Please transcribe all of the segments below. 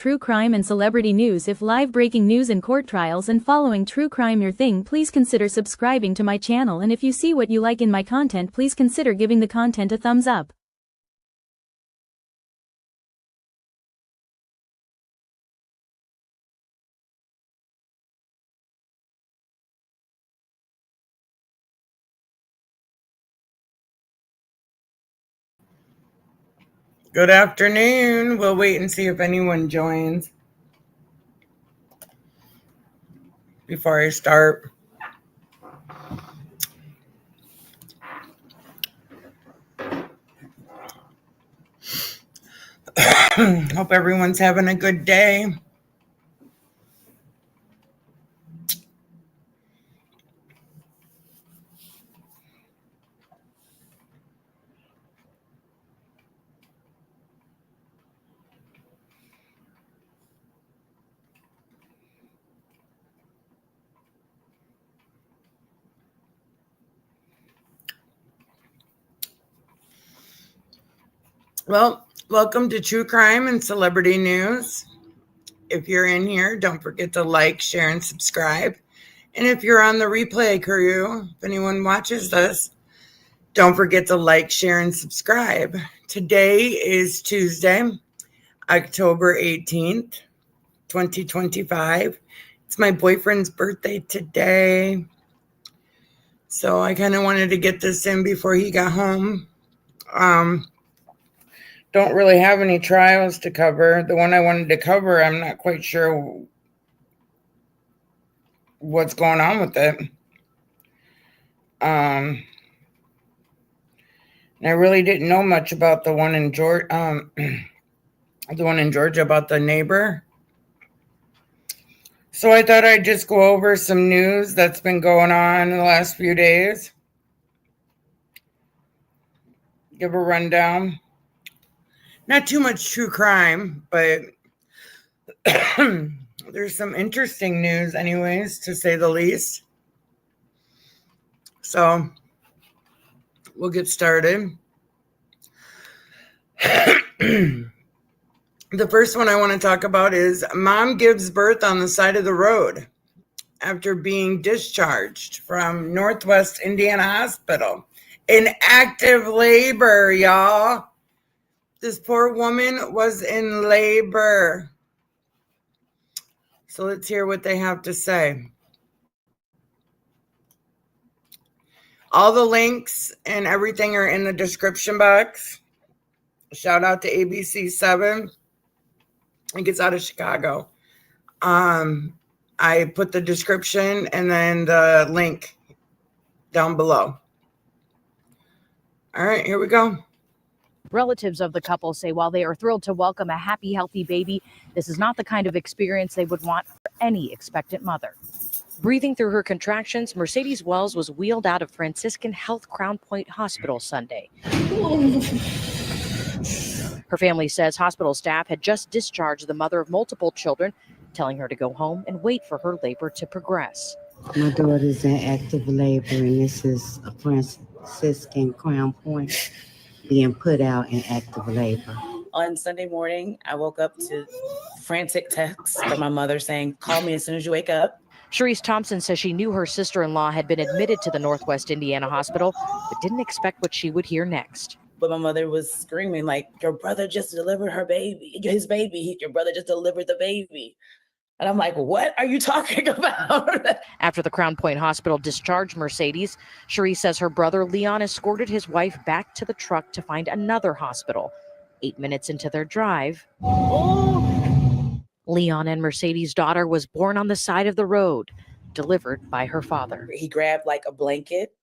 True crime and celebrity news. If live breaking news and court trials and following true crime your thing, please consider subscribing to my channel, and if you see what you like in my content, please consider giving the content a thumbs up. Good afternoon. We'll wait and see if anyone joins before I start. Hope everyone's having a good day. Well, welcome to True Crime and Celebrity News. If you're in here, don't forget to like, share, and subscribe. And if you're on the replay crew, if anyone watches this, don't forget to like, share, and subscribe. Today is Tuesday, October 18th, 2025. It's my boyfriend's birthday today. So I kind of wanted to get this in before he got home. Don't really have any trials to cover. The one I wanted to cover, I'm not quite sure what's going on with it. And I really didn't know much about the one in Georgia, about the neighbor. So I thought I'd just go over some news that's been going on in the last few days. Give a rundown. Not too much true crime, but there's some interesting news anyways, to say the least. So we'll get started. The first one I want to talk about is mom gives birth on the side of the road after being discharged from Northwest Indiana Hospital in active labor, y'all. This poor woman was in labor. So let's hear what they have to say. All the links and everything are in the description box. Shout out to ABC7. It gets out of Chicago. I put the description and then the link down below. All right, here we go. Relatives of the couple say while they are thrilled to welcome a happy, healthy baby, this is not the kind of experience they would want for any expectant mother. Breathing through her contractions, Mercedes Wells was wheeled out of Franciscan Health Crown Point Hospital Sunday. Her family says hospital staff had just discharged the mother of multiple children, telling her to go home and wait for her labor to progress. My daughter's in active labor, and this is a Franciscan Crown Point being put out in active labor. On Sunday morning, I woke up to frantic texts from my mother saying, call me as soon as you wake up. Sharice Thompson says she knew her sister-in-law had been admitted to the Northwest Indiana Hospital, but didn't expect what she would hear next. But my mother was screaming like, your brother just delivered his baby. Your brother just delivered the baby. And I'm like, what are you talking about? After the Crown Point Hospital discharged Mercedes, Sharice says her brother Leon escorted his wife back to the truck to find another hospital. 8 minutes into their drive, Leon and Mercedes' daughter was born on the side of the road, delivered by her father. He grabbed like a blanket.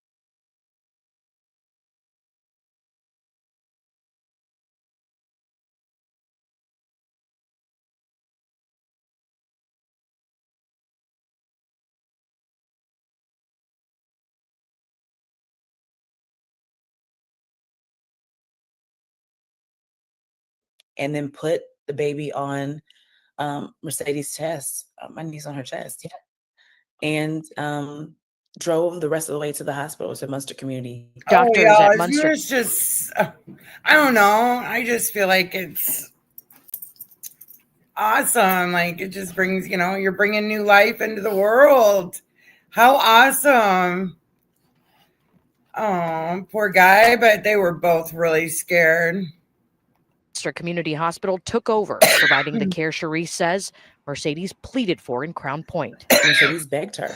And then put the baby on Mercedes' chest, my niece on her chest, yeah. And drove the rest of the way to the hospital, to Munster Community. Doctors at Munster. It's just, I don't know. I just feel like it's, awesome. Like it just brings, you're bringing new life into the world. How awesome. Oh, poor guy, but they were both really scared. Community Hospital took over, providing the care Cherise says Mercedes pleaded for in Crown Point. Mercedes begged her.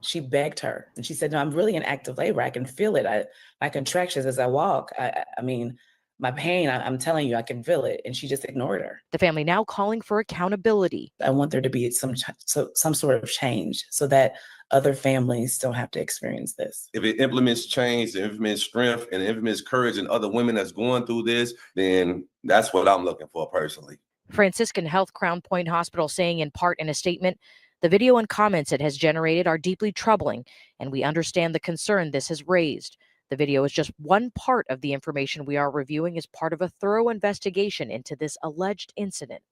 She begged her. And she said, no, I'm really in active labor. I can feel it. My contractions as I walk. I mean, my pain, I'm telling you, I can feel it. And she just ignored her. The family now calling for accountability. I want there to be some sort of change so that other families don't have to experience this. If it implements change, it implements strength, and it implements courage in other women that's going through this, then that's what I'm looking for personally. Franciscan Health Crown Point Hospital saying in part in a statement, the video and comments it has generated are deeply troubling, and we understand the concern this has raised. The video is just one part of the information we are reviewing as part of a thorough investigation into this alleged incident.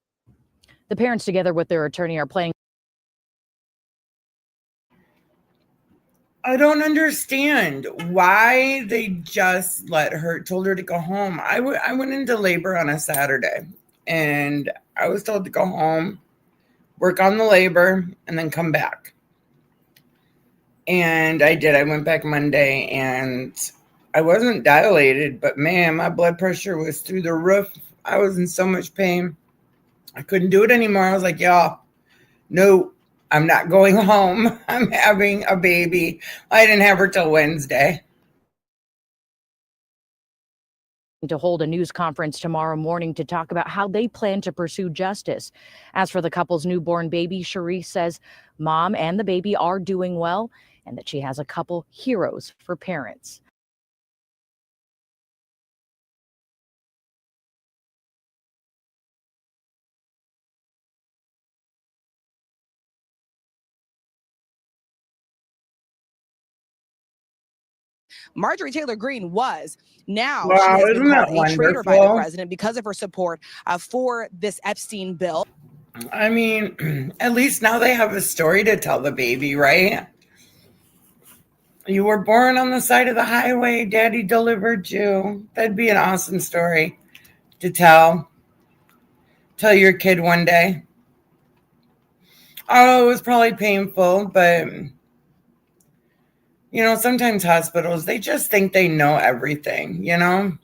The parents, together with their attorney, are planning. I don't understand why they just told her to go home. I went into labor on a Saturday and I was told to go home, work on the labor, and then come back. And I did. I went back Monday and I wasn't dilated, but man, my blood pressure was through the roof. I was in so much pain. I couldn't do it anymore. I was like, y'all, no. I'm not going home. I'm having a baby. I didn't have her till Wednesday. To hold a news conference tomorrow morning to talk about how they plan to pursue justice. As for the couple's newborn baby, Cherise says mom and the baby are doing well and that she has a couple heroes for parents. Marjorie Taylor Greene was. Now wow, she has been called a wonderful? traitor by the president because of her support for this Epstein bill. I mean, at least now they have a story to tell the baby, right? You were born on the side of the highway. Daddy delivered you. That'd be an awesome story to tell. Tell your kid one day. Oh, it was probably painful, but sometimes hospitals, they just think they know everything, and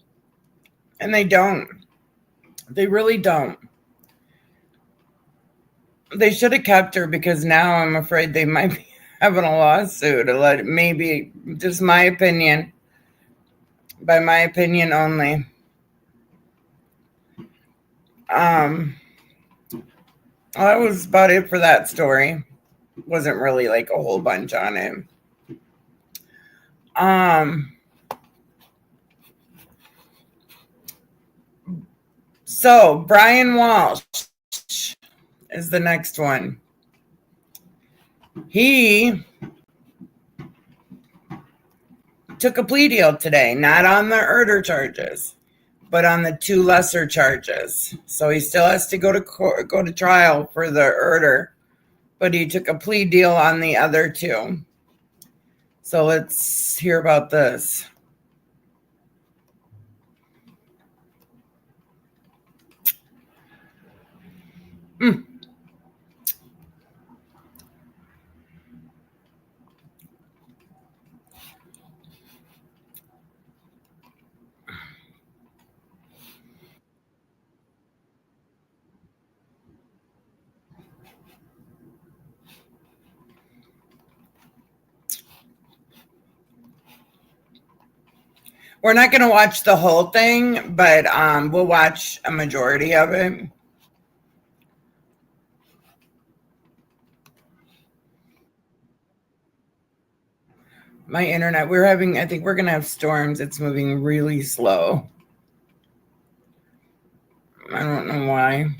they don't. They really don't. They should have kept her because now I'm afraid they might be having a lawsuit. Maybe just my opinion, by my opinion only. That was about it for that story. Wasn't really like a whole bunch on it. So Brian Walsh is the next one. He took a plea deal today, not on the murder charges, but on the two lesser charges. So he still has to go to trial for the murder, but he took a plea deal on the other two. So let's hear about this. We're not going to watch the whole thing, but we'll watch a majority of it. My internet, I think we're going to have storms. It's moving really slow. I don't know why.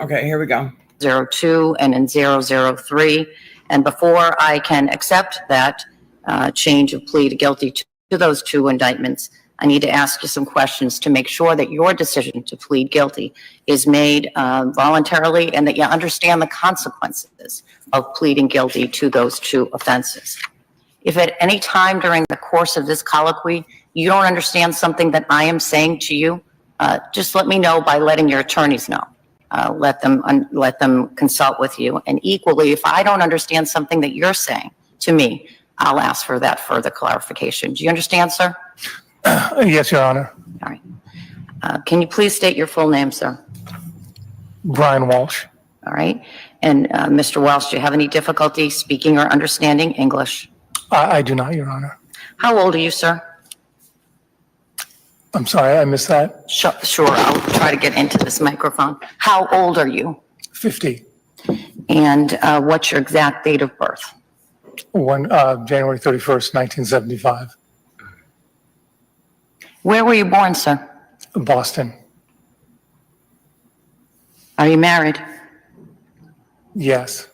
Okay, here we go. 02 and in 003. And before I can accept that change of plea to guilty to those two indictments, I need to ask you some questions to make sure that your decision to plead guilty is made voluntarily and that you understand the consequences of pleading guilty to those two offenses. If at any time during the course of this colloquy, you don't understand something that I am saying to you, just let me know by letting your attorneys know. Let them consult with you. And equally, if I don't understand something that you're saying to me, I'll ask for that further clarification. Do you understand, sir? Yes, Your Honor. All right. Can you please state your full name, sir? Brian Walsh. All right. And Mr. Welsh, do you have any difficulty speaking or understanding English? I do not, Your Honor. How old are you, sir? I'm sorry, I missed that. Sure, I'll try to get into this microphone. How old are you? 50. And what's your exact date of birth? January 31st, 1975. Where were you born, sir? Boston. Are you married? Yes.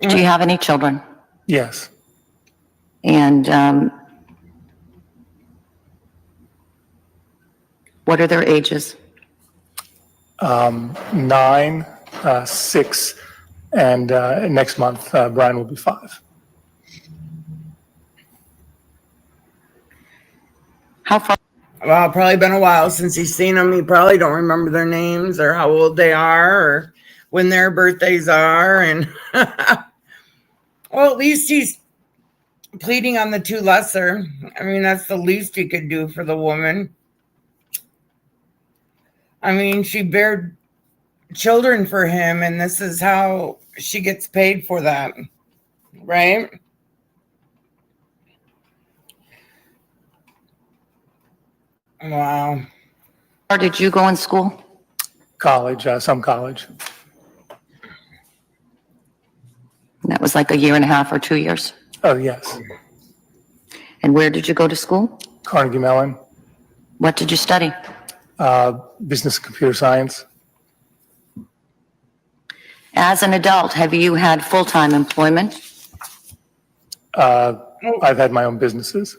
Do you have any children? Yes. And what are their ages? 9, 6, and next month, Brian will be 5. How far? Well, probably been a while since he's seen them. He probably don't remember their names or how old they are or when their birthdays are. And well, at least he's pleading on the 2 lesser. I mean, that's the least he could do for the woman. I mean, she bared children for him, and this is how she gets paid for that, right? Wow. Where did you go in school? College, some college. And that was like a year and a half or 2 years. Oh, yes. And where did you go to school? Carnegie Mellon, What did you study? business and computer science. As an adult, have you had full-time employment? I've had my own businesses.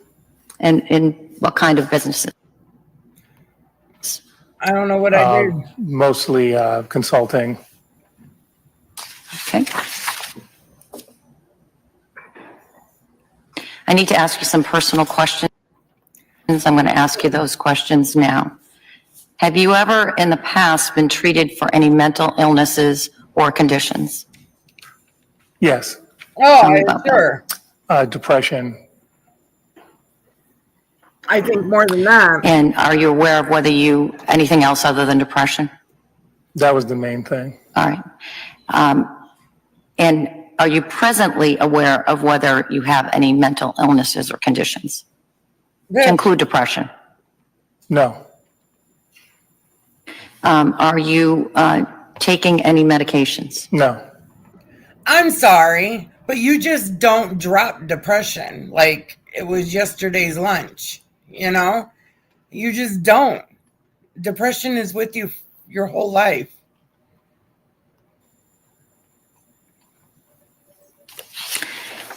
And in what kind of businesses? I don't know what I did. Mostly consulting. Okay. I need to ask you some personal questions. I'm going to ask you those questions now. Have you ever in the past been treated for any mental illnesses or conditions? Yes. Oh, Tell me about sure. Depression. I think more than that. And are you aware of whether anything else other than depression? That was the main thing. All right. And are you presently aware of whether you have any mental illnesses or conditions to include depression? No. Are you taking any medications? No. I'm sorry, but you just don't drop depression like it was yesterday's lunch, you know? You just don't. Depression is with you your whole life.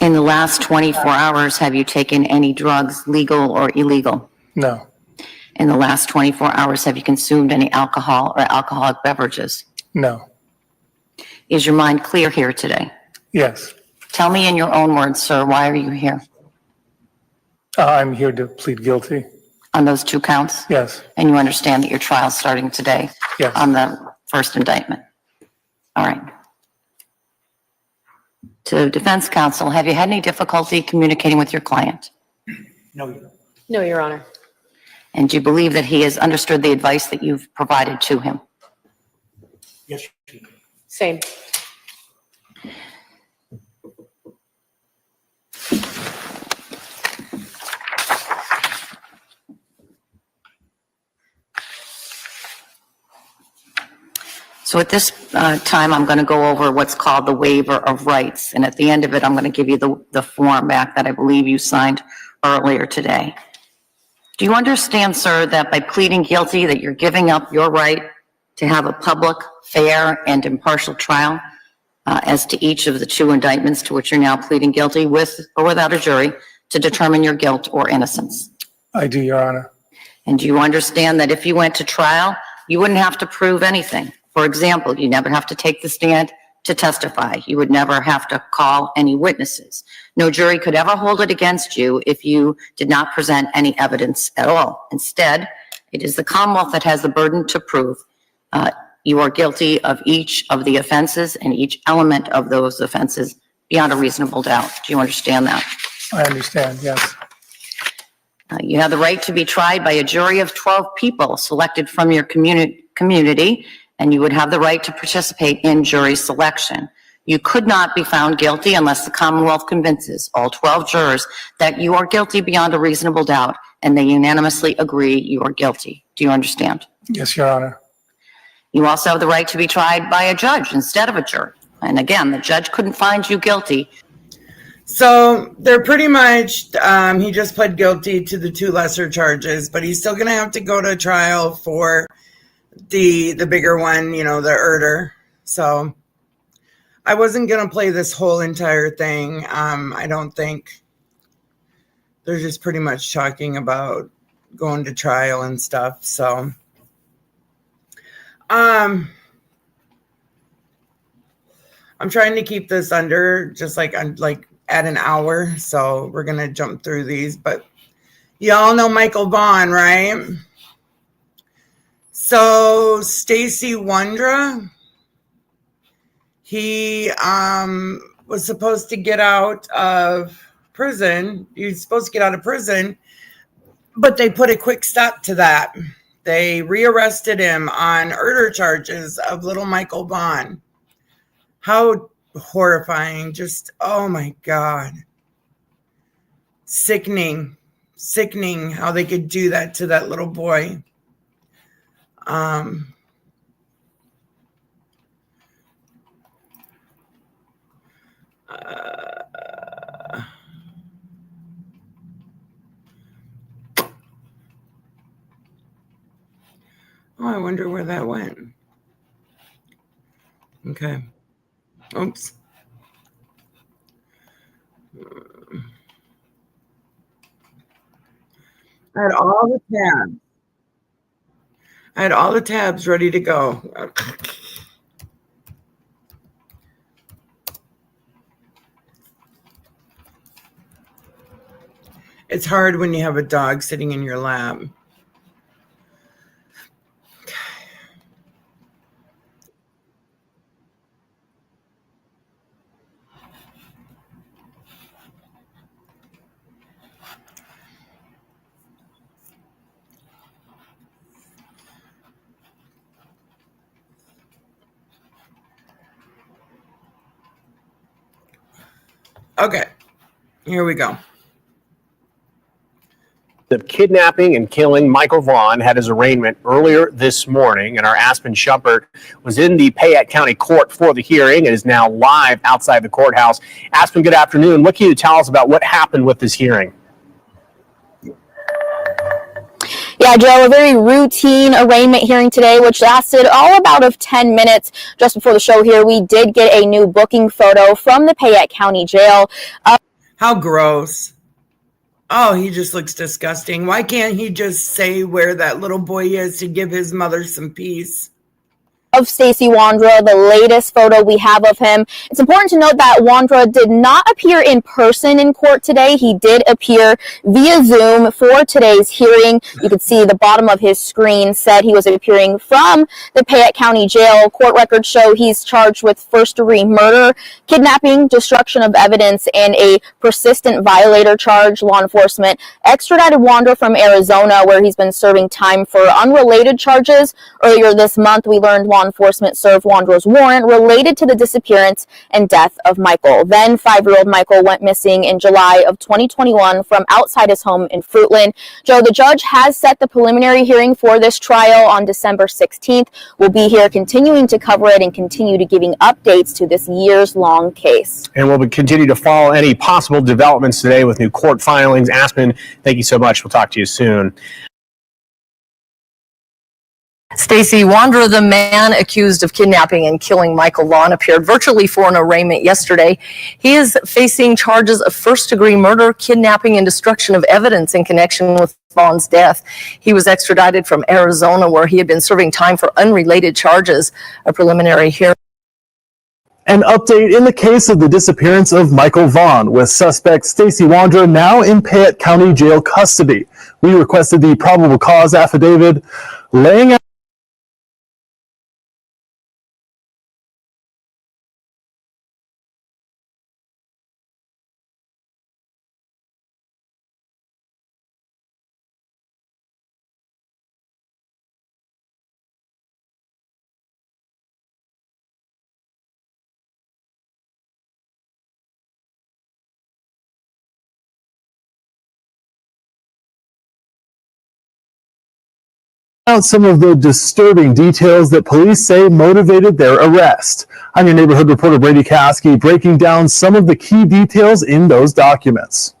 In the last 24 hours, have you taken any drugs, legal or illegal? No. In the last 24 hours, have you consumed any alcohol or alcoholic beverages? No. Is your mind clear here today? Yes. Tell me in your own words, sir, why are you here? I'm here to plead guilty. On those 2 counts? Yes. And you understand that your trial's starting today? Yes. On the first indictment? All right. To defense counsel, have you had any difficulty communicating with your client? No. No, Your Honor. And do you believe that he has understood the advice that you've provided to him? Yes. Same. So at this time, I'm going to go over what's called the waiver of rights. And at the end of it, I'm going to give you the form back that I believe you signed earlier today. Do you understand, sir, that by pleading guilty, that you're giving up your right to have a public, fair, and impartial trial as to each of the 2 indictments to which you're now pleading guilty, with or without a jury, to determine your guilt or innocence? I do, Your Honor. And do you understand that if you went to trial, you wouldn't have to prove anything? For example, you never have to take the stand, to testify. You would never have to call any witnesses. No jury could ever hold it against you if you did not present any evidence at all. Instead, it is the Commonwealth that has the burden to prove you are guilty of each of the offenses and each element of those offenses beyond a reasonable doubt. Do you understand that? I understand, yes. You have the right to be tried by a jury of 12 people selected from your community, and you would have the right to participate in jury selection. You could not be found guilty unless the Commonwealth convinces all 12 jurors that you are guilty beyond a reasonable doubt, and they unanimously agree you are guilty. Do you understand? Yes, Your Honor. You also have the right to be tried by a judge instead of a jury. And again, the judge couldn't find you guilty. So they're pretty much, he just pled guilty to the 2 lesser charges, but he's still going to have to go to trial for the bigger one, you know, the murder. So I wasn't going to play this whole entire thing. I don't think. They're just pretty much talking about going to trial and stuff. So I'm trying to keep this under just like at an hour, so we're gonna jump through these. But y'all know Michael Vaughn, right? So Stacy Wondra, he was supposed to get out of prison. He's supposed to get out of prison, but they put a quick stop to that. They rearrested him on murder charges of little Michael Vaughn. How horrifying. Just, oh my God. Sickening how they could do that to that little boy. Oh, I wonder where that went. Okay. Oops. I had all the tabs ready to go. It's hard when you have a dog sitting in your lap. Okay, here we go. Of kidnapping and killing Michael Vaughn had his arraignment earlier this morning, and our Aspen Shumpert was in the Payette County Court for the hearing and is now live outside the courthouse. Aspen, good afternoon. What can you tell us about what happened with this hearing? Yeah, Joe, a very routine arraignment hearing today, which lasted all about 10 minutes. Just before the show here, we did get a new booking photo from the Payette County Jail. How gross. Oh, he just looks disgusting. Why can't he just say where that little boy is to give his mother some peace? Of Stacy Wondra, the latest photo we have of him. It's important to note that Wondra did not appear in person in court today. He did appear via Zoom for today's hearing. You can see the bottom of his screen said he was appearing from the Payette County Jail. Court records show he's charged with first-degree murder, kidnapping, destruction of evidence, and a persistent violator charge. Law enforcement extradited Wondra from Arizona, where he's been serving time for unrelated charges. Earlier this month, we learned law enforcement served Wondra's warrant related to the disappearance and death of Michael. Then 5-year-old Michael went missing in July of 2021 from outside his home in Fruitland. Joe, the judge has set the preliminary hearing for this trial on December 16th. We'll be here continuing to cover it and continue to giving updates to this years-long case. And we'll continue to follow any possible developments today with new court filings. Aspen, thank you so much. We'll talk to you soon. Stacy Wondra, the man accused of kidnapping and killing Michael Vaughn, appeared virtually for an arraignment yesterday. He is facing charges of first-degree murder, kidnapping, and destruction of evidence in connection with Vaughn's death. He was extradited from Arizona, where he had been serving time for unrelated charges. A preliminary hearing An update in the case of the disappearance of Michael Vaughn, with suspect Stacy Wandra now in Payette County Jail custody. We requested the probable cause affidavit laying out some of the disturbing details that police say motivated their arrest. I'm your neighborhood reporter Brady Caskey, breaking down some of the key details in those documents.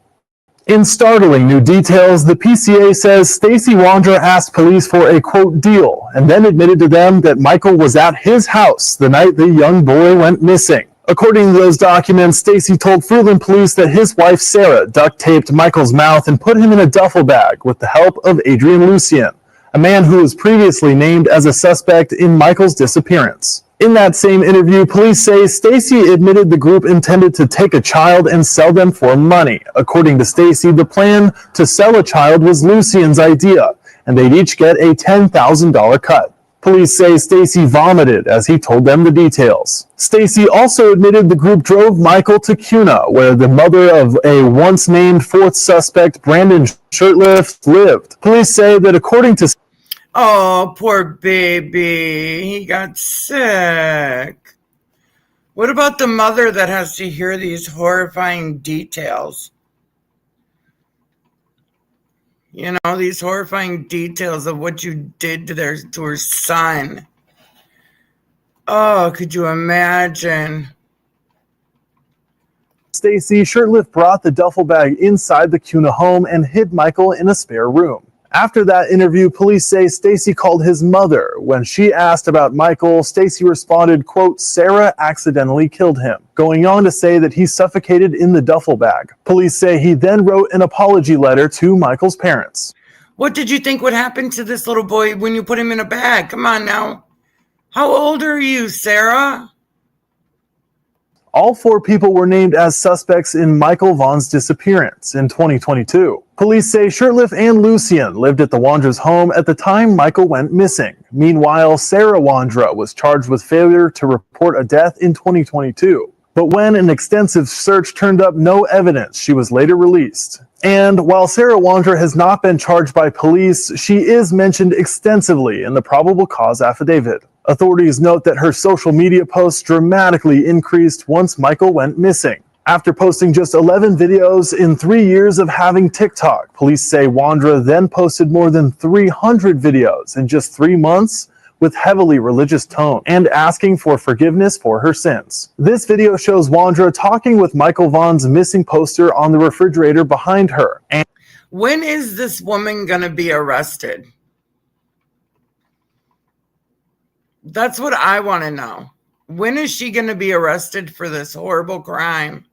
In startling new details, the PCA says Stacy Wandra asked police for a quote deal and then admitted to them that Michael was at his house the night the young boy went missing. According to those documents, Stacy told Freeland police that his wife Sarah duct taped Michael's mouth and put him in a duffel bag with the help of Adrian Lucien, a man who was previously named as a suspect in Michael's disappearance. In that same interview, police say Stacy admitted the group intended to take a child and sell them for money. According to Stacy, the plan to sell a child was Lucien's idea, and they'd each get a $10,000 cut. Police say Stacy vomited as he told them the details. Stacy also admitted the group drove Michael to Cuna, where the mother of a once-named fourth suspect, Brandon Shirtliff, lived. Police say that according to Oh, poor baby. He got sick. What about the mother that has to hear these horrifying details? You know, these horrifying details of what you did to her son. Oh, could you imagine? Stacy, Shirtliff brought the duffel bag inside the Cuna home and hid Michael in a spare room. After that interview, police say Stacy called his mother. When she asked about Michael, Stacy responded, quote, Sarah accidentally killed him, going on to say that he suffocated in the duffel bag. Police say he then wrote an apology letter to Michael's parents. What did you think would happen to this little boy when you put him in a bag? Come on now. How old are you, Sarah? All four people were named as suspects in Michael Vaughn's disappearance in 2022. Police say Shirtliff and Lucien lived at the Wandra's home at the time Michael went missing. Meanwhile, Sarah Wandra was charged with failure to report a death in 2022. But when an extensive search turned up no evidence, she was later released. And while Sarah Wandra has not been charged by police, she is mentioned extensively in the probable cause affidavit. Authorities note that her social media posts dramatically increased once Michael went missing. After posting just 11 videos in 3 years of having TikTok, police say Wandra then posted more than 300 videos in just 3 months with heavily religious tone and asking for forgiveness for her sins. This video shows Wandra talking with Michael Vaughn's missing poster on the refrigerator behind her. And when is this woman going to be arrested? That's what I want to know. When is she going to be arrested for this horrible crime?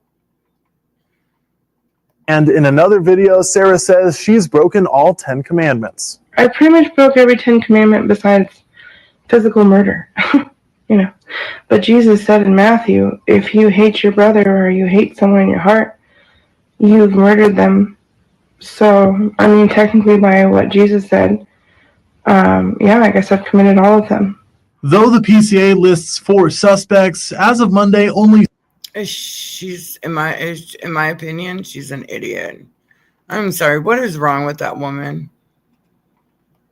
And in another video, Sarah says she's broken all 10 commandments. I pretty much broke every 10 commandment besides physical murder. But Jesus said in Matthew, if you hate your brother or you hate someone in your heart, you've murdered them. So, I mean, technically by what Jesus said, I guess I've committed all of them. Though the PCA lists 4 suspects, as of Monday, only she's, in my opinion, she's an idiot. I'm sorry. What is wrong with that woman?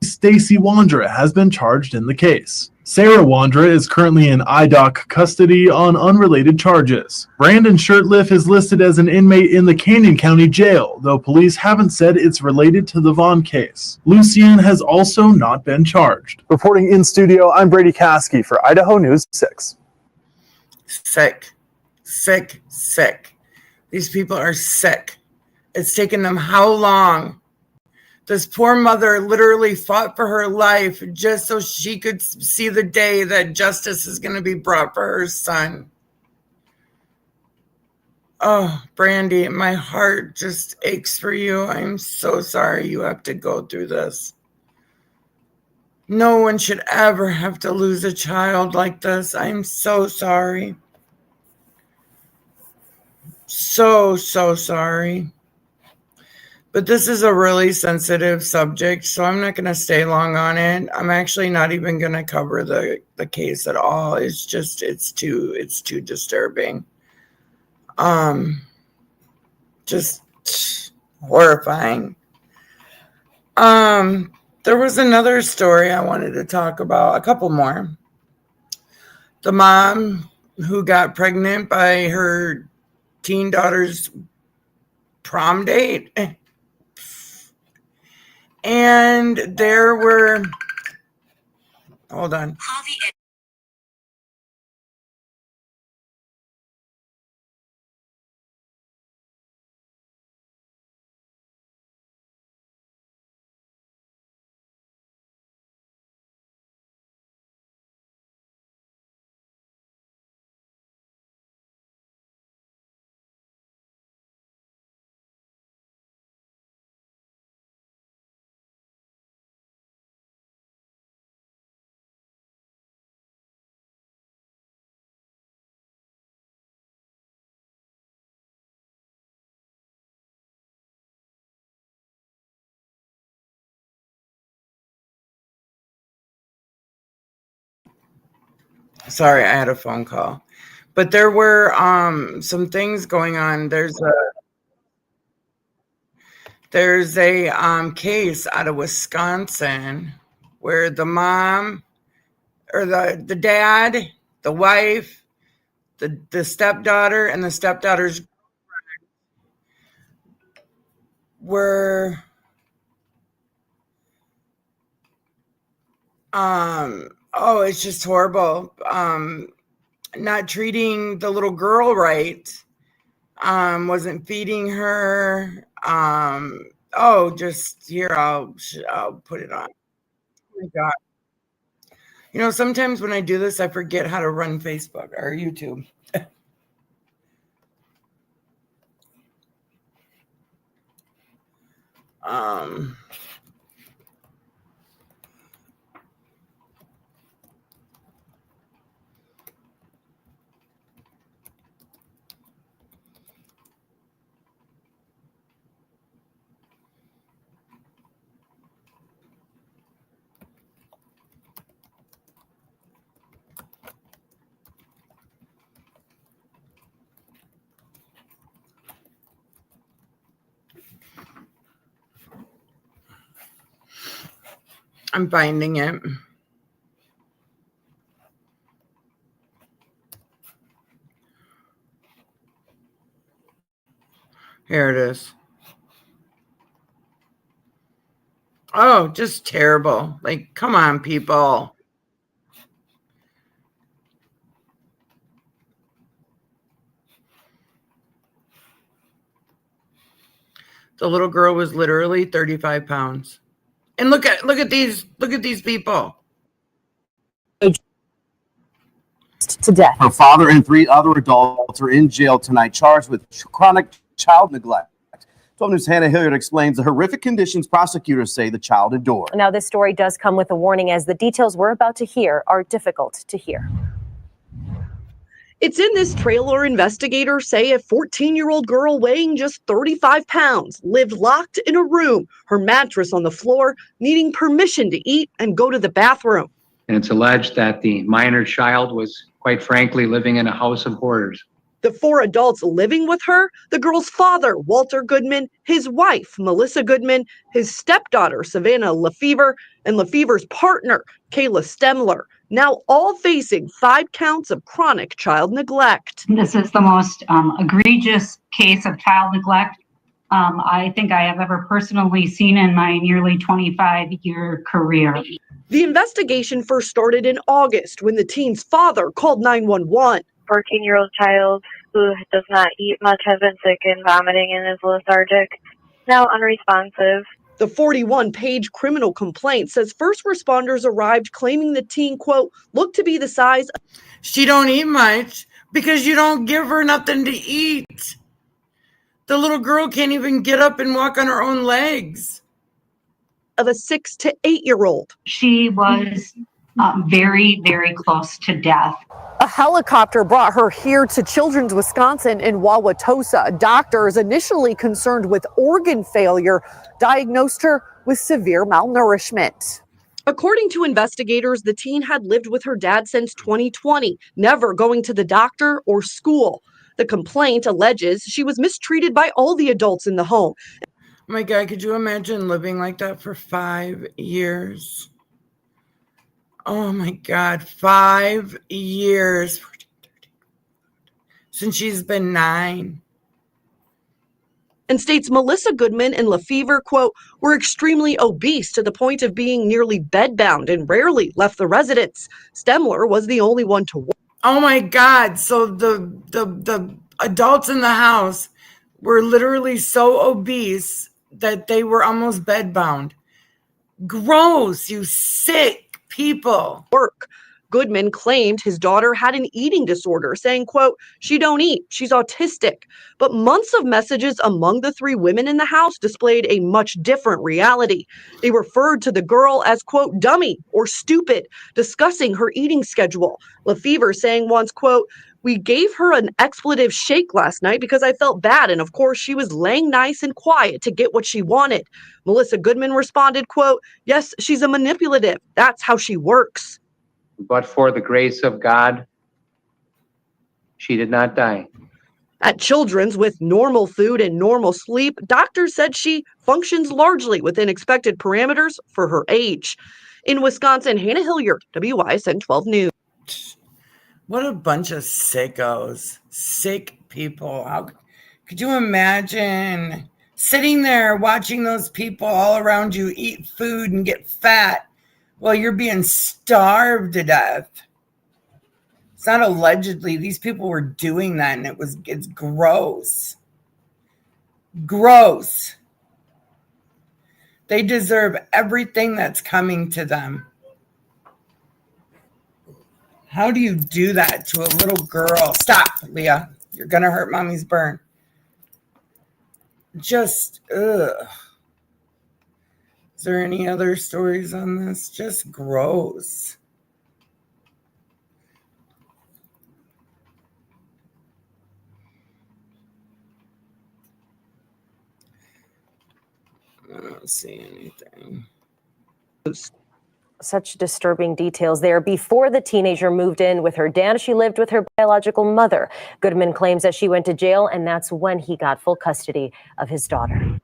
Stacy Wandra has been charged in the case. Sarah Wandra is currently in IDOC custody on unrelated charges. Brandon Shirtliff is listed as an inmate in the Canyon County Jail, though police haven't said it's related to the Vaughn case. Lucien has also not been charged. Reporting in studio, I'm Brady Caskey for Idaho News 6. Sick. These people are sick. It's taken them how long? This poor mother literally fought for her life just so she could see the day that justice is going to be brought for her son. Oh, Brandy, my heart just aches for you. I'm so sorry you have to go through this. No one should ever have to lose a child like this. I'm so sorry. so sorry. But this is a really sensitive subject, so I'm not going to stay long on it. I'm actually not even going to cover the case at all. It's just, it's too disturbing. Just horrifying. There was another story I wanted to talk about, a couple more. The mom who got pregnant by her teen daughter's prom date. And there were, hold on. Sorry, I had a phone call. But there were some things going on. There's a case out of Wisconsin where the mom or the dad, the wife, the stepdaughter, and the stepdaughter's were it's just horrible. Not treating the little girl right. Wasn't feeding her. Just here, I'll put it on. Oh my God. You know, sometimes when I do this, I forget how to run Facebook or YouTube. I'm finding it. Here it is. Oh, just terrible. Like, come on, people. The little girl was literally 35 pounds. And look at these people. To death. Her father and 3 other adults are in jail tonight, charged with chronic child neglect. 12 News' Hannah Hilliard explains the horrific conditions prosecutors say the child endured. Now, this story does come with a warning, as the details we're about to hear are difficult to hear. It's in this trailer. Investigators say a 14-year-old girl weighing just 35 pounds lived locked in a room, her mattress on the floor, needing permission to eat and go to the bathroom. And it's alleged that the minor child was, quite frankly, living in a house of horrors. The 4 adults living with her, the girl's father, Walter Goodman, his wife, Melissa Goodman, his stepdaughter, Savannah Lefevre, and Lefevre's partner, Kayla Stemler, now all facing 5 counts of chronic child neglect. This is the most egregious case of child neglect I think I have ever personally seen in my nearly 25-year career. The investigation first started in August when the teen's father called 911. 14-year-old child who does not eat much, has been sick and vomiting and is lethargic, now unresponsive. The 41-page criminal complaint says first responders arrived claiming the teen, quote, looked to be the size. She don't eat much because you don't give her nothing to eat. The little girl can't even get up and walk on her own legs. Of a 6 to 8-year-old. She was very, very close to death. A helicopter brought her here to Children's Wisconsin in Wauwatosa. Doctors, initially concerned with organ failure, diagnosed her with severe malnourishment. According to investigators, the teen had lived with her dad since 2020, never going to the doctor or school. The complaint alleges she was mistreated by all the adults in the home. Oh my God, could you imagine living like that for 5 years? Oh my God, 5 years since she's been 9. And states Melissa Goodman and Lefevre, quote, were extremely obese to the point of being nearly bedbound and rarely left the residence. Stemler was the only one to work. Oh my God. So the adults in the house were literally so obese that they were almost bedbound. Gross, you sick people. Work. Goodman claimed his daughter had an eating disorder, saying, quote, she don't eat, she's autistic. But months of messages among the 3 women in the house displayed a much different reality. They referred to the girl as, quote, dummy or stupid, discussing her eating schedule. Lefevre saying once, quote, we gave her an expletive shake last night because I felt bad, and of course she was laying nice and quiet to get what she wanted. Melissa Goodman responded, quote, yes, she's a manipulative. That's how she works. But for the grace of God, she did not die. At Children's, with normal food and normal sleep, doctors said she functions largely within expected parameters for her age. In Wisconsin, Hannah Hilliard, WISN 12 News. What a bunch of sickos. Sick people. How could you imagine sitting there watching those people all around you eat food and get fat while you're being starved to death? It's not allegedly. These people were doing that, and it's gross. Gross. They deserve everything that's coming to them. How do you do that to a little girl? Stop, Leah. You're going to hurt mommy's burn. Just, ugh. Is there any other stories on this? Just gross. I don't see anything. Such disturbing details there. Before the teenager moved in with her dad, she lived with her biological mother. Goodman claims that she went to jail, and that's when he got full custody of his daughter.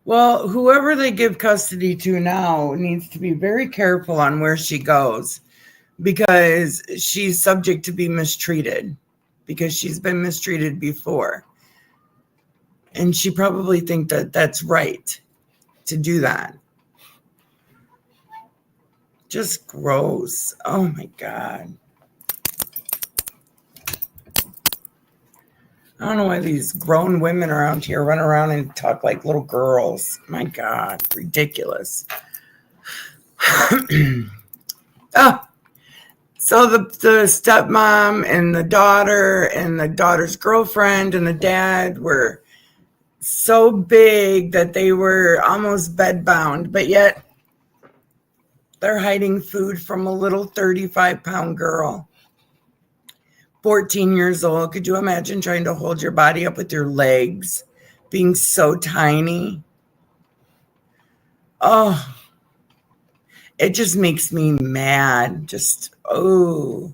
Well, whoever they give custody to now needs to be very careful on where she goes, because she's subject to be mistreated, because she's been mistreated before. And she probably thinks that that's right to do that. Just gross. Oh my God. I don't know why these grown women around here run around and talk like little girls. My God, ridiculous. Oh, so the stepmom and the daughter's girlfriend and the dad were so big that they were almost bedbound, but yet they're hiding food from a little 35-pound girl. 14 years old. Could you imagine trying to hold your body up with your legs, being so tiny? Oh, it just makes me mad. Just, oh.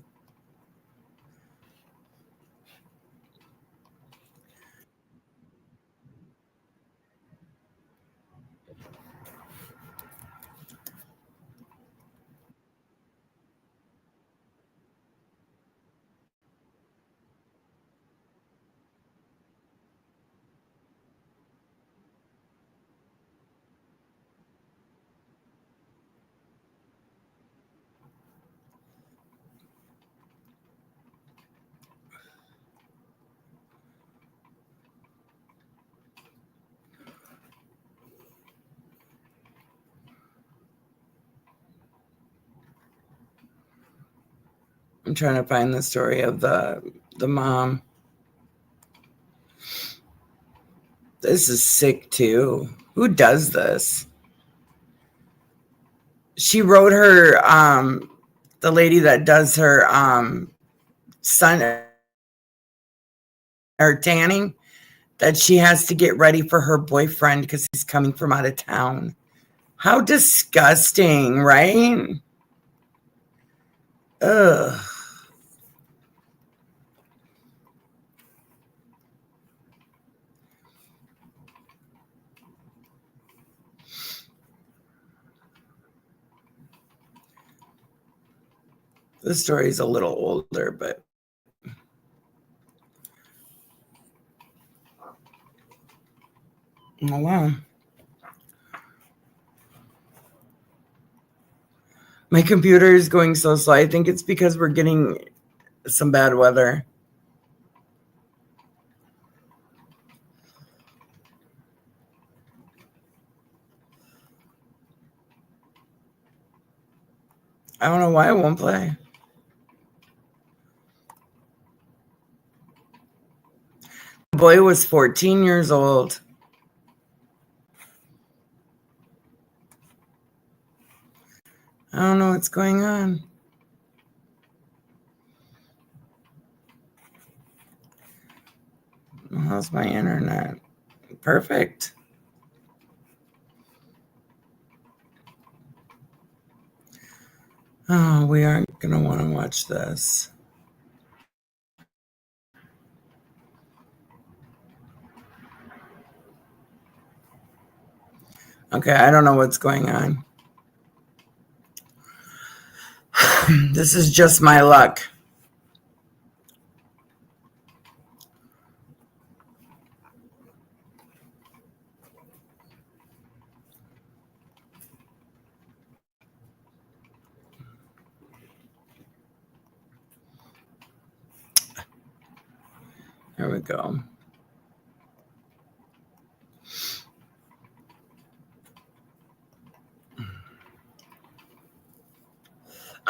I'm trying to find the story of the mom. This is sick too. Who does this? She wrote her the lady that does her sun or tanning, that she has to get ready for her boyfriend because he's coming from out of town. How disgusting, right? Ugh. This story's a little older, but oh wow. My computer is going so slow. I think it's because we're getting some bad weather. I don't know why it won't play. The boy was 14 years old. I don't know what's going on. How's my internet? Perfect. Oh, we aren't going to want to watch this. Okay, I don't know what's going on. This is just my luck. There we go.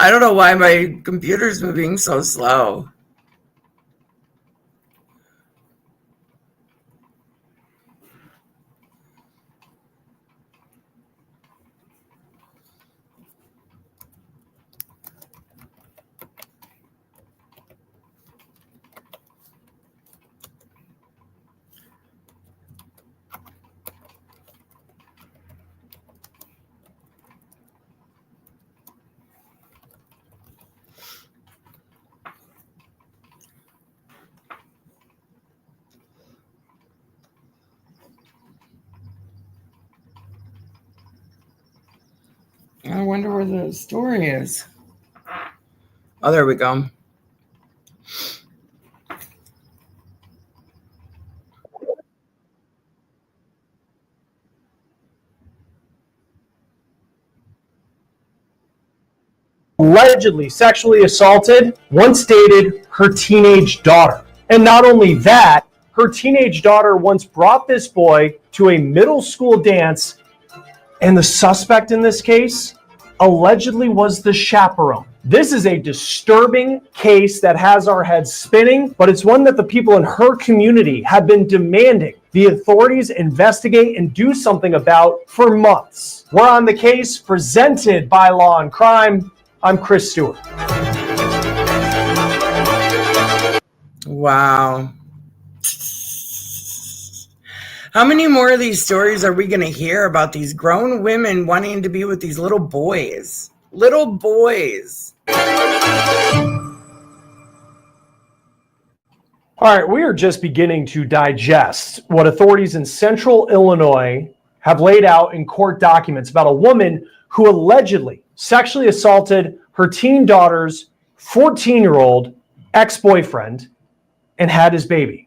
I don't know why my computer's moving so slow. I wonder where the story is. Oh, there we go. Allegedly sexually assaulted, once dated her teenage daughter. And not only that, her teenage daughter once brought this boy to a middle school dance, and the suspect in this case allegedly was the chaperone. This is a disturbing case that has our heads spinning, but it's one that the people in her community have been demanding the authorities investigate and do something about for months. We're on the case presented by Law and Crime. I'm Chris Stewart. Wow. How many more of these stories are we going to hear about these grown women wanting to be with these little boys? Little boys. All right, we are just beginning to digest what authorities in central Illinois have laid out in court documents about a woman who allegedly sexually assaulted her teen daughter's 14-year-old ex-boyfriend and had his baby.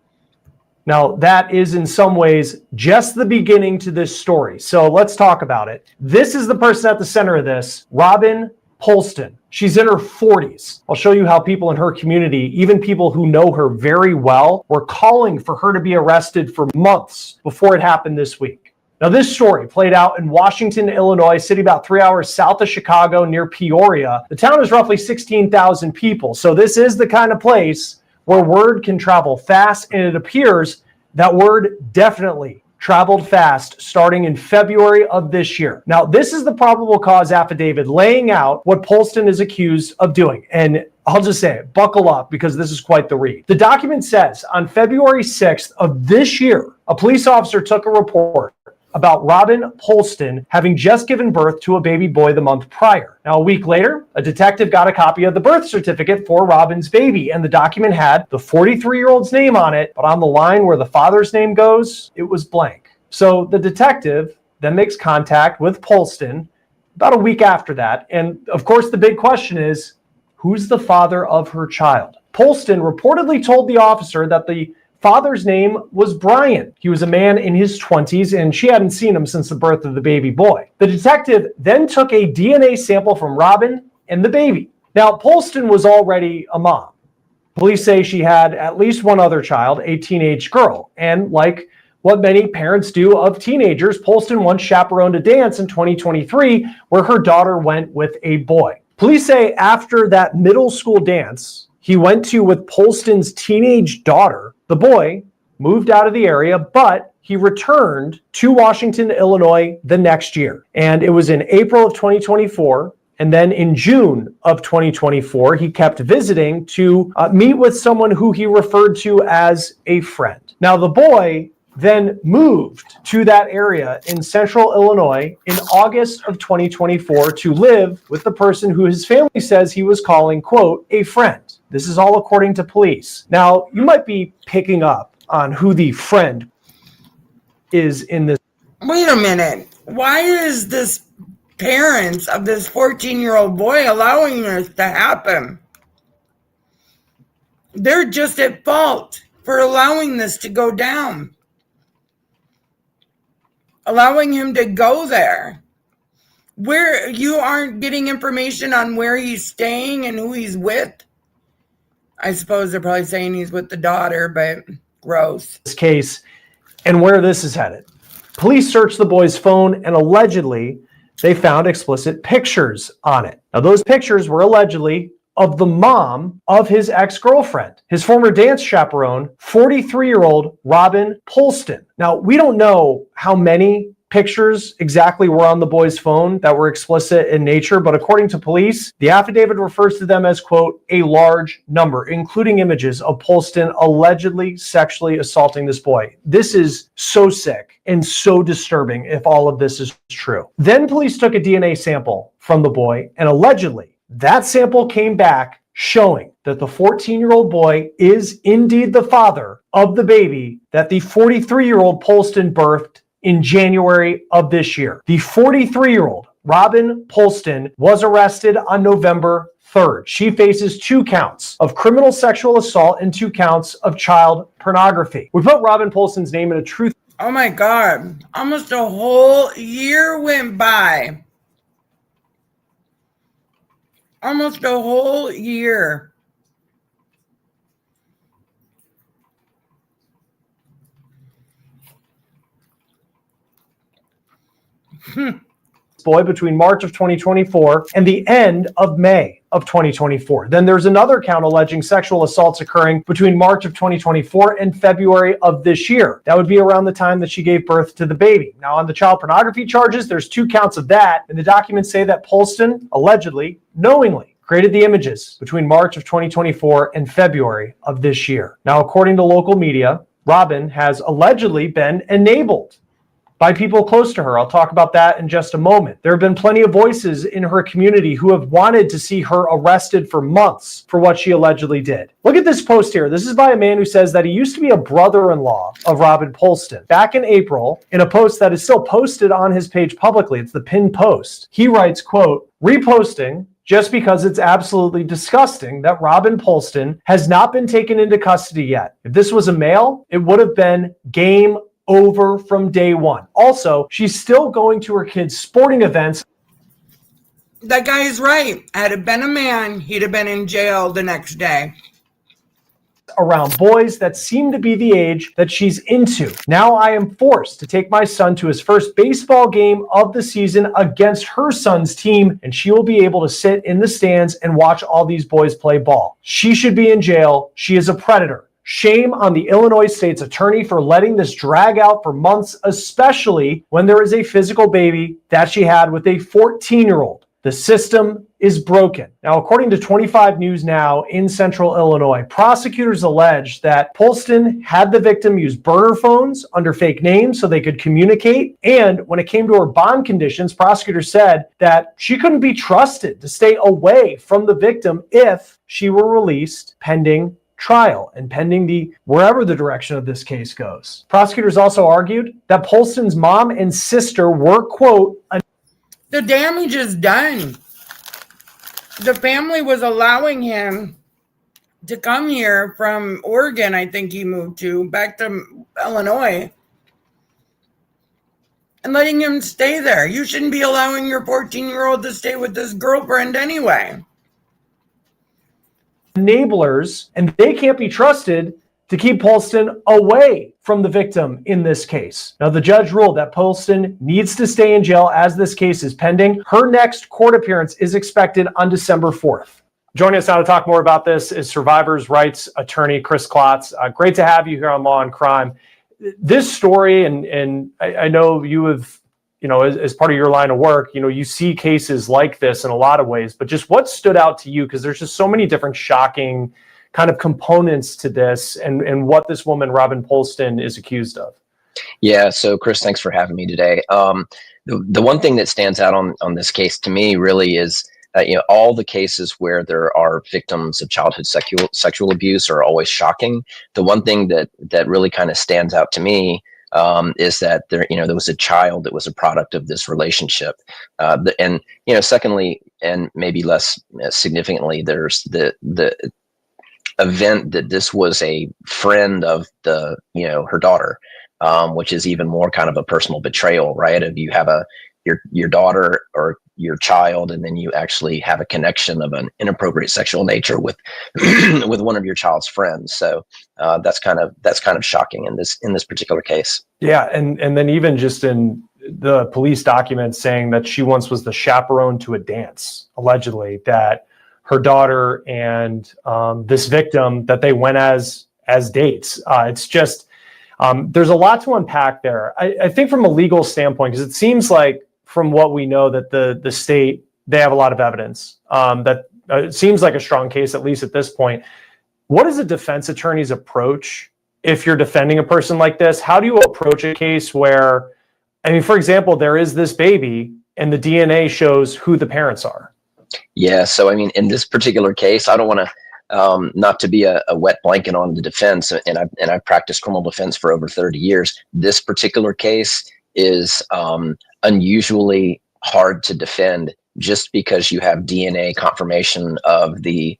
Now, that is in some ways just the beginning to this story. So let's talk about it. This is the person at the center of this, Robin Polston. She's in her 40s. I'll show you how people in her community, even people who know her very well, were calling for her to be arrested for months before it happened this week. Now, this story played out in Washington, Illinois, a city about 3 hours south of Chicago near Peoria. The town is roughly 16,000 people. So this is the kind of place where word can travel fast, and it appears that word definitely traveled fast starting in February of this year. Now, this is the probable cause affidavit laying out what Polston is accused of doing. And I'll just say it, buckle up because this is quite the read. The document says on February 6th of this year, a police officer took a report about Robin Polston having just given birth to a baby boy the month prior. Now, a week later, a detective got a copy of the birth certificate for Robin's baby, and the document had the 43-year-old's name on it, but on the line where the father's name goes, it was blank. So the detective then makes contact with Polston about a week after that, and of course the big question is, who's the father of her child? Polston reportedly told the officer that the father's name was Brian. He was a man in his 20s, and she hadn't seen him since the birth of the baby boy. The detective then took a DNA sample from Robin and the baby. Now, Polston was already a mom. Police say she had at least one other child, a teenage girl. And like what many parents do of teenagers, Polston once chaperoned a dance in 2023 where her daughter went with a boy. Police say after that middle school dance he went to with Polston's teenage daughter, the boy moved out of the area, but he returned to Washington, Illinois the next year. And it was in April of 2024. And then in June of 2024, he kept visiting to meet with someone who he referred to as a friend. Now, the boy then moved to that area in central Illinois in August of 2024 to live with the person who his family says he was calling, quote, a friend. This is all according to police. Now, you might be picking up on who the friend is in this. Wait a minute. Why is this parents of this 14-year-old boy allowing this to happen? They're just at fault for allowing this to go down. Allowing him to go there. Where you aren't getting information on where he's staying and who he's with. I suppose they're probably saying he's with the daughter, but gross. This case and where this is headed. Police searched the boy's phone and allegedly they found explicit pictures on it. Now, those pictures were allegedly of the mom of his ex-girlfriend, his former dance chaperone, 43-year-old Robin Polston. Now, we don't know how many pictures exactly were on the boy's phone that were explicit in nature, but according to police, the affidavit refers to them as, quote, a large number, including images of Polston allegedly sexually assaulting this boy. This is so sick and so disturbing if all of this is true. Then police took a DNA sample from the boy, and allegedly that sample came back showing that the 14-year-old boy is indeed the father of the baby that the 43-year-old Polston birthed in January of this year. The 43-year-old Robin Polston was arrested on November 3rd. She faces 2 counts of criminal sexual assault and 2 counts of child pornography. We put Robin Polston's name in a truth. Oh my God. Almost a whole year went by. Almost a whole year. Boy between March of 2024 and the end of May of 2024. Then there's another count alleging sexual assaults occurring between March of 2024 and February of this year. That would be around the time that she gave birth to the baby. Now, on the child pornography charges, there's 2 counts of that, and the documents say that Polston allegedly, knowingly, created the images between March of 2024 and February of this year. Now, according to local media, Robin has allegedly been enabled by people close to her. I'll talk about that in just a moment. There have been plenty of voices in her community who have wanted to see her arrested for months for what she allegedly did. Look at this post here. This is by a man who says that he used to be a brother-in-law of Robin Polston. Back in April, in a post that is still posted on his page publicly, it's the pinned post, he writes, quote, reposting just because it's absolutely disgusting that Robin Polston has not been taken into custody yet. If this was a male, it would have been game over from day one. Also, she's still going to her kids' sporting events. That guy is right. Had it been a man, he'd have been in jail the next day. Around boys that seem to be the age that she's into. Now I am forced to take my son to his first baseball game of the season against her son's team, and she will be able to sit in the stands and watch all these boys play ball. She should be in jail. She is a predator. Shame on the Illinois state's attorney for letting this drag out for months, especially when there is a physical baby that she had with a 14-year-old. The system is broken. Now, according to 25 News Now in Central Illinois, prosecutors allege that Polston had the victim use burner phones under fake names so they could communicate. And when it came to her bond conditions, prosecutors said that she couldn't be trusted to stay away from the victim if she were released pending trial and pending wherever the direction of this case goes. Prosecutors also argued that Polston's mom and sister were, quote, the damage is done. The family was allowing him to come here from Oregon, I think he moved to, back to Illinois, and letting him stay there. You shouldn't be allowing your 14-year-old to stay with this girlfriend anyway. Enablers, and they can't be trusted to keep Polston away from the victim in this case. Now, the judge ruled that Polston needs to stay in jail as this case is pending. Her next court appearance is expected on December 4th. Joining us now to talk more about this is survivors' rights attorney Chris Klotz. Great to have you here on Law and Crime. This story, and I know you have, as part of your line of work, you see cases like this in a lot of ways, but just what stood out to you? Because there's just so many different shocking kind of components to this and what this woman, Robin Polston, is accused of. Yeah. So Chris, thanks for having me today. The one thing that stands out on this case to me really is, all the cases where there are victims of childhood sexual abuse are always shocking. The one thing that really kind of stands out to me is that there was a child that was a product of this relationship. And secondly, and maybe less significantly, there's the event that this was a friend of her daughter, which is even more kind of a personal betrayal, right? If you have your daughter or your child, and then you actually have a connection of an inappropriate sexual nature with with one of your child's friends. So that's kind of shocking in this particular case. Yeah, and then even just in the police documents saying that she once was the chaperone to a dance, allegedly, that her daughter and this victim, that they went as dates. It's just there's a lot to unpack there. I think from a legal standpoint, because it seems like from what we know that the state, they have a lot of evidence that it seems like a strong case, at least at this point. What is a defense attorney's approach if you're defending a person like this? How do you approach a case where, for example, there is this baby and the DNA shows who the parents are? Yeah. So, in this particular case, I don't want to, not to be a wet blanket on the defense, and I've practiced criminal defense for over 30 years. This particular case is unusually hard to defend just because you have DNA confirmation of the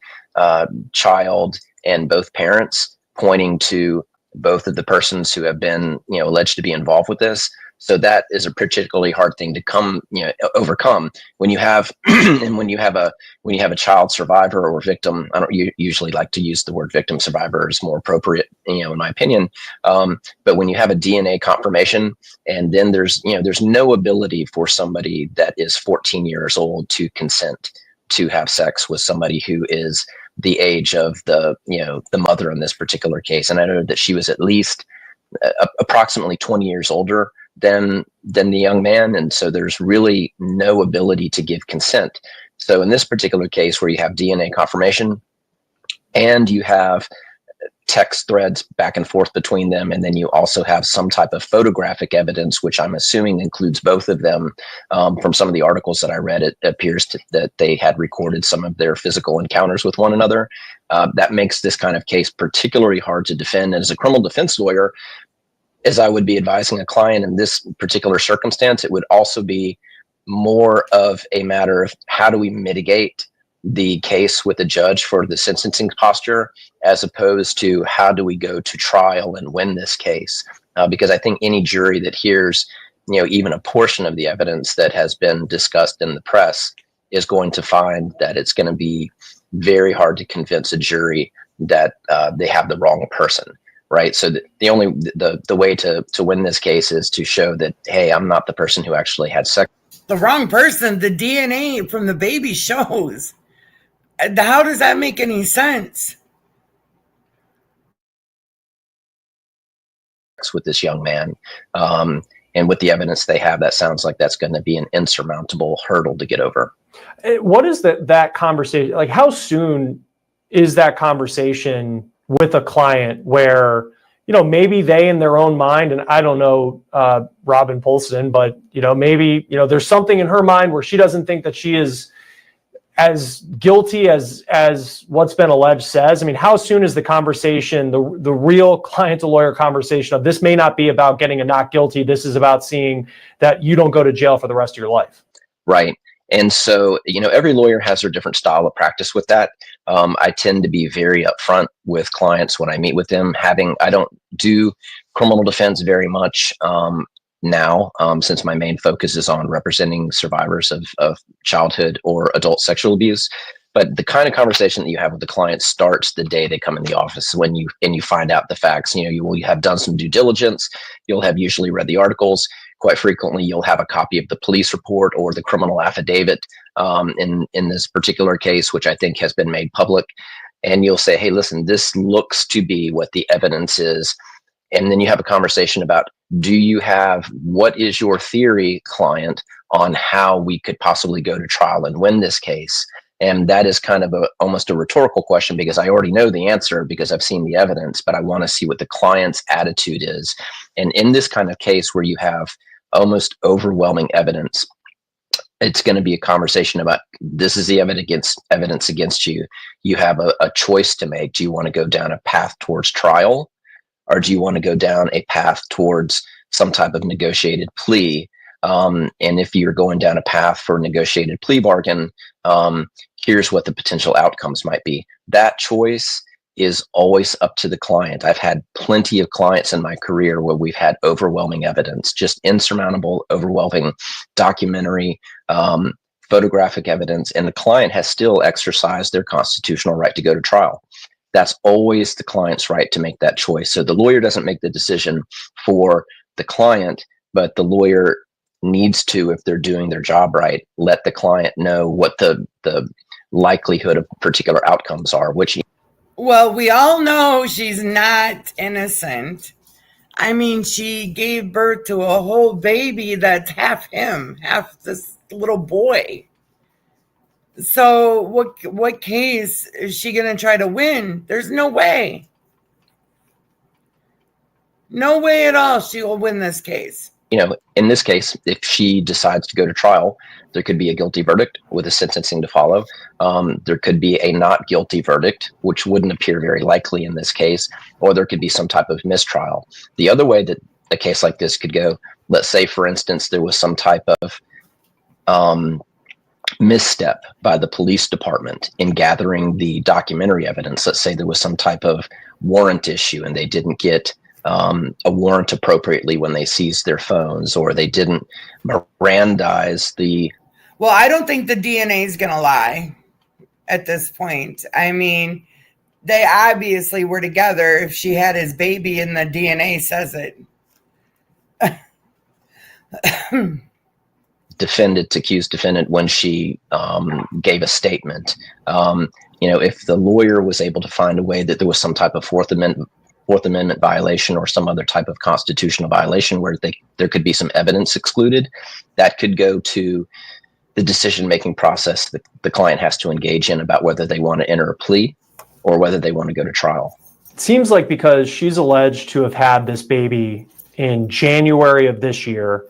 child and both parents pointing to both of the persons who have been, alleged to be involved with this. So that is a particularly hard thing to overcome when you have and when you have a child survivor or victim. I don't usually like to use the word victim. Survivor is more appropriate, in my opinion. But when you have a DNA confirmation, and then there's no ability for somebody that is 14 years old to consent to have sex with somebody who is the age of the mother in this particular case. And I know that she was at least approximately 20 years older than the young man, and so there's really no ability to give consent. So in this particular case, where you have DNA confirmation and you have text threads back and forth between them, and then you also have some type of photographic evidence, which I'm assuming includes both of them. From some of the articles that I read, it appears that they had recorded some of their physical encounters with one another. That makes this kind of case particularly hard to defend. And as a criminal defense lawyer, as I would be advising a client in this particular circumstance, it would also be more of a matter of how do we mitigate the case with the judge for the sentencing posture, as opposed to how do we go to trial and win this case? Because I think any jury that hears, even a portion of the evidence that has been discussed in the press is going to find that it's going to be very hard to convince a jury that they have the wrong person. Right. So the way to win this case is to show that, hey, I'm not the person who actually had sex. The wrong person, the DNA from the baby shows. How does that make any sense? with this young man. And with the evidence they have, that sounds like that's going to be an insurmountable hurdle to get over. What is that conversation? Like, how soon is that conversation with a client where, maybe they in their own mind, and I don't know Robin Polston, but, maybe, there's something in her mind where she doesn't think that she is as guilty as what's been alleged says. I mean, how soon is the conversation, the real client to lawyer conversation of this may not be about getting a not guilty. This is about seeing that you don't go to jail for the rest of your life. Right. And so, every lawyer has their different style of practice with that. I tend to be very upfront with clients when I meet with them. I don't do criminal defense very much now, since my main focus is on representing survivors of childhood or adult sexual abuse. But the kind of conversation that you have with the client starts the day they come in the office when you find out the facts. You will have done some due diligence. You'll have usually read the articles. Quite frequently, you'll have a copy of the police report or the criminal affidavit in this particular case, which I think has been made public. And you'll say, hey, listen, this looks to be what the evidence is. And then you have a conversation about, what is your theory, client, on how we could possibly go to trial and win this case? And that is kind of almost a rhetorical question, because I already know the answer because I've seen the evidence, but I want to see what the client's attitude is. And in this kind of case where you have almost overwhelming evidence, it's going to be a conversation about, this is the evidence against you. You have a choice to make. Do you want to go down a path towards trial, or do you want to go down a path towards some type of negotiated plea? And if you're going down a path for a negotiated plea bargain, here's what the potential outcomes might be. That choice is always up to the client. I've had plenty of clients in my career where we've had overwhelming evidence, just insurmountable, overwhelming documentary, photographic evidence, and the client has still exercised their constitutional right to go to trial. That's always the client's right to make that choice. So the lawyer doesn't make the decision for the client, but the lawyer needs to, if they're doing their job right, let the client know what the likelihood of particular outcomes are, Well, we all know she's not innocent. I mean, she gave birth to a whole baby that's half him, half this little boy. So what case is she going to try to win? There's no way. No way at all she will win this case. In this case, if she decides to go to trial, there could be a guilty verdict with a sentencing to follow. There could be a not guilty verdict, which wouldn't appear very likely in this case, or there could be some type of mistrial. The other way that a case like this could go, let's say, for instance, there was some type of misstep by the police department in gathering the documentary evidence. Let's say there was some type of warrant issue and they didn't get a warrant appropriately when they seized their phones, or they didn't Mirandize the... Well, I don't think the DNA is going to lie at this point. I mean, they obviously were together if she had his baby and the DNA says it. Accused defendant, when she gave a statement, if the lawyer was able to find a way that there was some type of Fourth Amendment violation or some other type of constitutional violation where there could be some evidence excluded, that could go to the decision-making process that the client has to engage in about whether they want to enter a plea or whether they want to go to trial. It seems like because she's alleged to have had this baby in January of this year,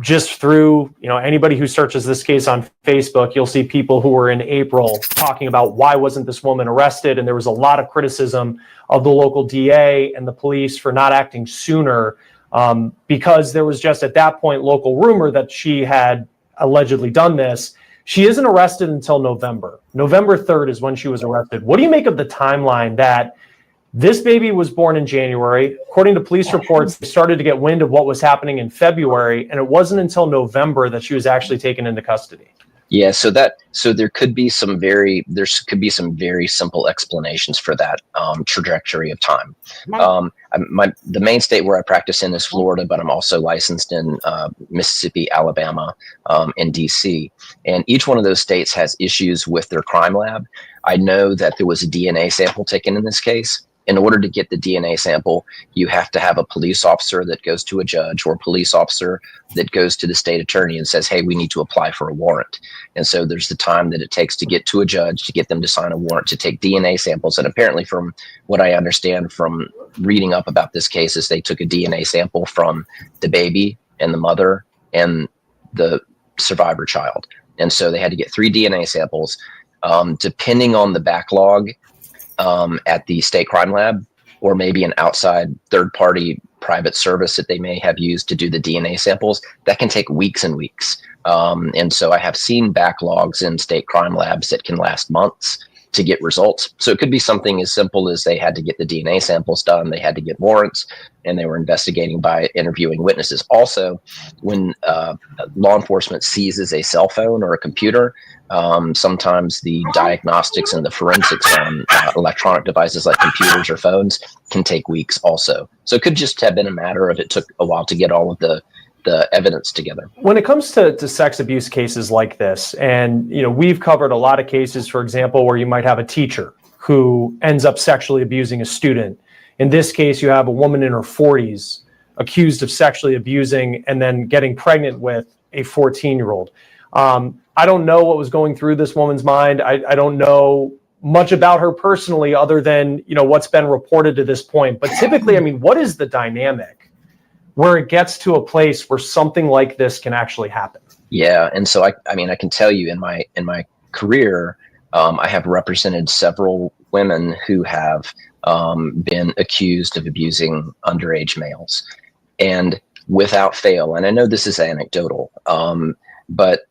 just through, anybody who searches this case on Facebook, you'll see people who were in April talking about why wasn't this woman arrested? And there was a lot of criticism of the local DA and the police for not acting sooner, because there was just at that point local rumor that she had allegedly done this. She isn't arrested until November. November 3rd is when she was arrested. What do you make of the timeline that this baby was born in January? According to police reports, they started to get wind of what was happening in February, and it wasn't until November that she was actually taken into custody. Yeah, so there could be some very simple explanations for that trajectory of time. The main state where I practice in is Florida, but I'm also licensed in Mississippi, Alabama, and DC. And each one of those states has issues with their crime lab. I know that there was a DNA sample taken in this case. in order to get the DNA sample, you have to have a police officer that goes to a judge or a police officer that goes to the state attorney and says, hey, we need to apply for a warrant. And so there's the time that it takes to get to a judge, to get them to sign a warrant, to take DNA samples. And apparently, from what I understand from reading up about this case, is they took a DNA sample from the baby and the mother and the survivor child. And so they had to get 3 DNA samples. Depending on the backlog at the state crime lab, or maybe an outside third-party private service that they may have used to do the DNA samples, that can take weeks and weeks. And so I have seen backlogs in state crime labs that can last months to get results. So it could be something as simple as they had to get the DNA samples done, they had to get warrants, and they were investigating by interviewing witnesses. Also, when law enforcement seizes a cell phone or a computer, sometimes the diagnostics and the forensics on electronic devices like computers or phones can take weeks also. So it could just have been a matter of it took a while to get all of the evidence together. When it comes to sex abuse cases like this, and we've covered a lot of cases, for example, where you might have a teacher who ends up sexually abusing a student. In this case, you have a woman in her 40s accused of sexually abusing and then getting pregnant with a 14-year-old. I don't know what was going through this woman's mind. I don't know much about her personally other than what's been reported to this point. But typically, what is the dynamic where it gets to a place where something like this can actually happen? Yeah, and so I can tell you in my career, I have represented several women who have been accused of abusing underage males, and without fail. And I know this is anecdotal, but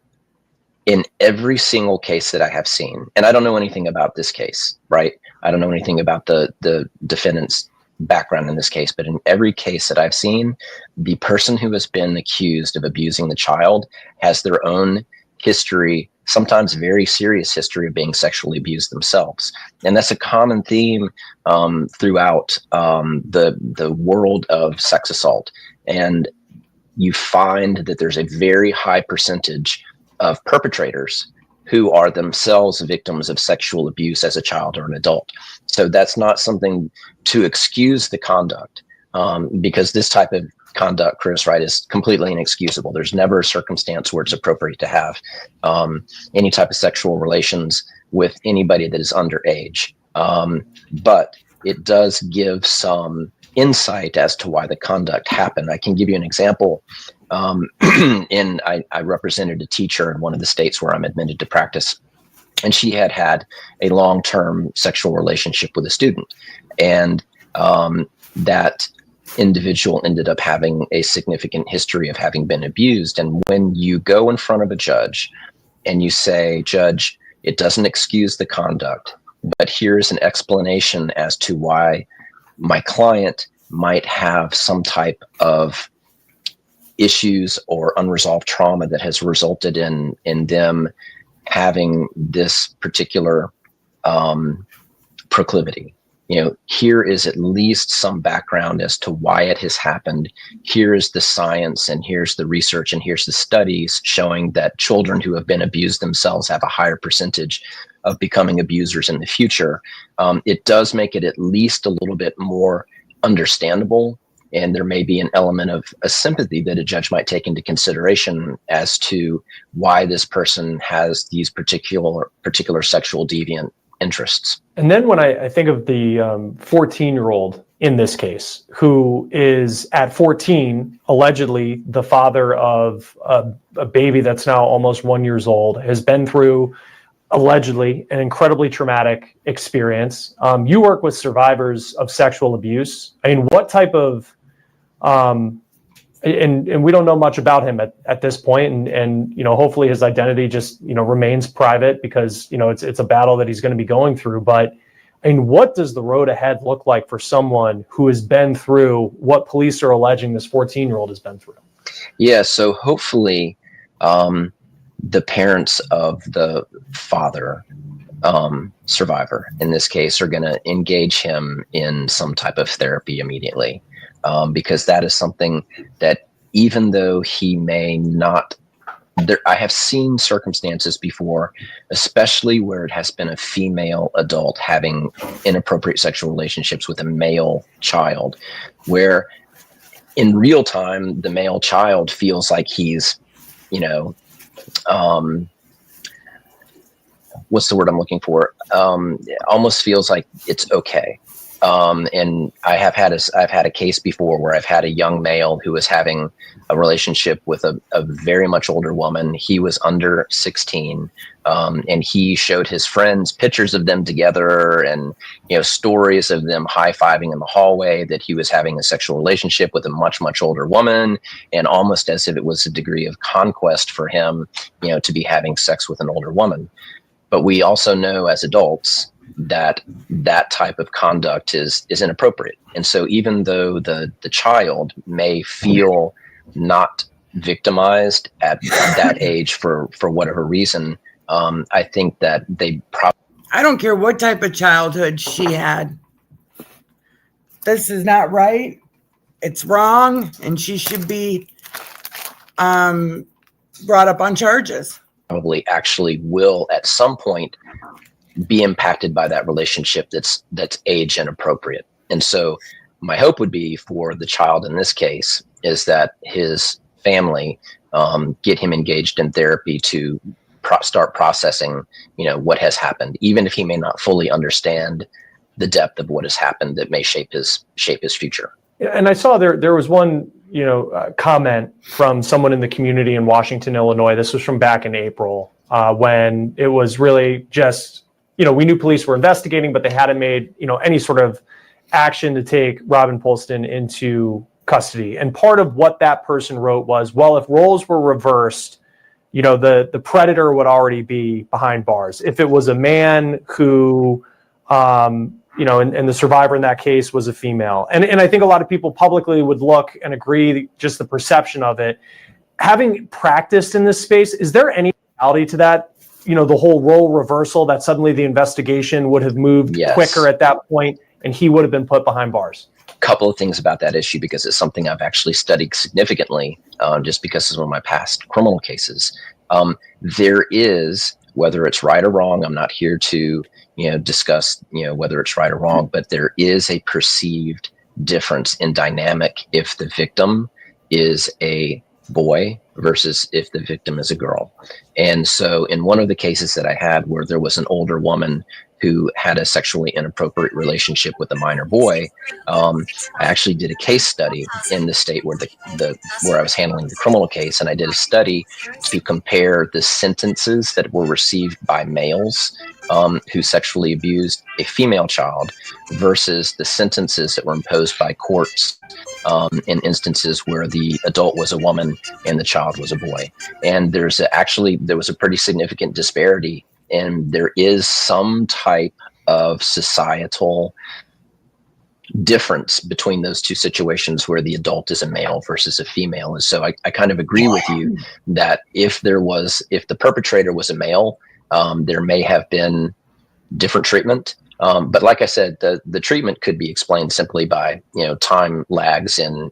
in every single case that I have seen, and I don't know anything about this case, right? I don't know anything about the defendant's background in this case, but in every case that I've seen, the person who has been accused of abusing the child has their own history, sometimes very serious history of being sexually abused themselves. And that's a common theme throughout the world of sex assault. And you find that there's a very high percentage of perpetrators who are themselves victims of sexual abuse as a child or an adult. So that's not something to excuse the conduct, because this type of conduct, Chris, right, is completely inexcusable. There's never a circumstance where it's appropriate to have any type of sexual relations with anybody that is underage. But it does give some insight as to why the conduct happened. I can give you an example. I represented a teacher in one of the states where I'm admitted to practice, and she had had a long-term sexual relationship with a student, and that individual ended up having a significant history of having been abused. And when you go in front of a judge and you say, Judge, it doesn't excuse the conduct, but here's an explanation as to why my client might have some type of issues or unresolved trauma that has resulted in them having this particular proclivity. Here is at least some background as to why it has happened. Here is the science, and here's the research, and here's the studies showing that children who have been abused themselves have a higher percentage of becoming abusers in the future. It does make it at least a little bit more understandable, and there may be an element of a sympathy that a judge might take into consideration as to why this person has these particular sexual deviant interests. And then when I think of the 14-year-old in this case, who is at 14, allegedly the father of a baby that's now almost 1 year old, has been through, allegedly, an incredibly traumatic experience. You work with survivors of sexual abuse. What type of and we don't know much about him at this point, and hopefully his identity just remains private, because it's a battle that he's going to be going through. But what does the road ahead look like for someone who has been through what police are alleging this 14-year-old has been through? Yeah, so hopefully the parents of the father survivor in this case are going to engage him in some type of therapy immediately. Because that is something that, even though he may not I have seen circumstances before, especially where it has been a female adult having inappropriate sexual relationships with a male child, where in real time, the male child feels like he's, what's the word I'm looking for? Almost feels like it's okay. And I've had a case before where I've had a young male who was having a relationship with a very much older woman. He was under 16, and he showed his friends pictures of them together and stories of them high-fiving in the hallway, that he was having a sexual relationship with a much, much older woman, and almost as if it was a degree of conquest for him, to be having sex with an older woman. But we also know as adults that type of conduct is inappropriate. And so even though the child may feel not victimized at that age for whatever reason, I think that they probably... I don't care what type of childhood she had. This is not right. It's wrong, and she should be brought up on charges. Probably actually will at some point be impacted by that relationship that's age inappropriate. And so my hope would be for the child in this case is that his family get him engaged in therapy to start processing, what has happened, even if he may not fully understand the depth of what has happened that may shape his future. And I saw there was one, comment from someone in the community in Washington, Illinois. This was from back in April when it was really just, we knew police were investigating, but they hadn't made, any sort of action to take Robin Polston into custody. And part of what that person wrote was, well, if roles were reversed, the predator would already be behind bars. If it was a man who, and the survivor in that case was a female. And I think a lot of people publicly would look and agree, just the perception of it. Having practiced in this space, is there any reality to that? The whole role reversal, that suddenly the investigation would have moved quicker at that point and he would have been put behind bars? Couple of things about that issue, because it's something I've actually studied significantly, just because of one of my past criminal cases. There is, whether it's right or wrong, I'm not here to discuss whether it's right or wrong, but there is a perceived difference in dynamic if the victim is a boy versus if the victim is a girl. And so in one of the cases that I had where there was an older woman who had a sexually inappropriate relationship with a minor boy, I actually did a case study in the state where where I was handling the criminal case, and I did a study to compare the sentences that were received by males who sexually abused a female child versus the sentences that were imposed by courts in instances where the adult was a woman and the child was a boy. And there was a pretty significant disparity, and there is some type of societal difference between those two situations where the adult is a male versus a female. And so I kind of agree with you that if the perpetrator was a male, there may have been different treatment. But like I said, the treatment could be explained simply by time lags in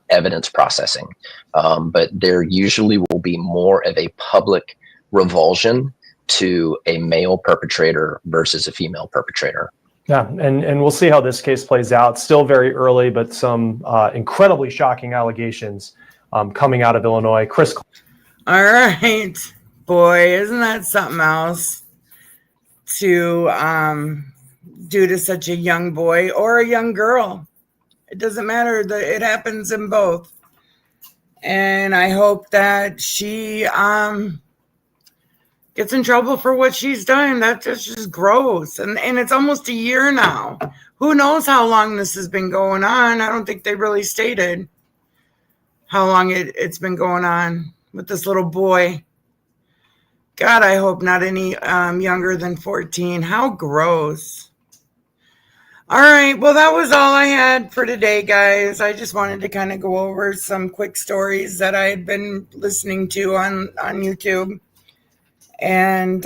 evidence processing. But there usually will be more of a public revulsion to a male perpetrator versus a female perpetrator. Yeah, and we'll see how this case plays out. Still very early, but some incredibly shocking allegations coming out of Illinois. Chris. All right, boy, isn't that something else to do to such a young boy or a young girl? It doesn't matter. It happens in both. And I hope that she gets in trouble for what she's done. That's just gross. And it's almost a year now. Who knows how long this has been going on? I don't think they really stated how long it's been going on with this little boy. God, I hope not any younger than 14. How gross. All right. Well, that was all I had for today, guys. I just wanted to kind of go over some quick stories that I had been listening to on YouTube and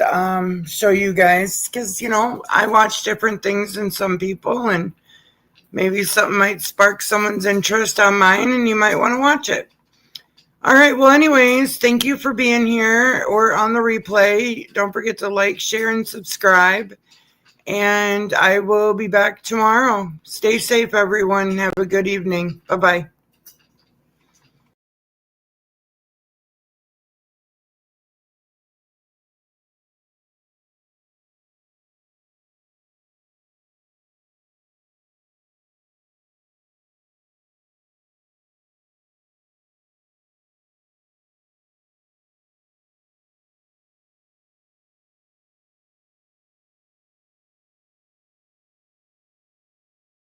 show you guys, because, I watch different things than some people, and maybe something might spark someone's interest on mine and you might want to watch it. All right. Well, anyways, thank you for being here or on the replay. Don't forget to like, share, and subscribe. And I will be back tomorrow. Stay safe, everyone. Have a good evening. Bye-bye.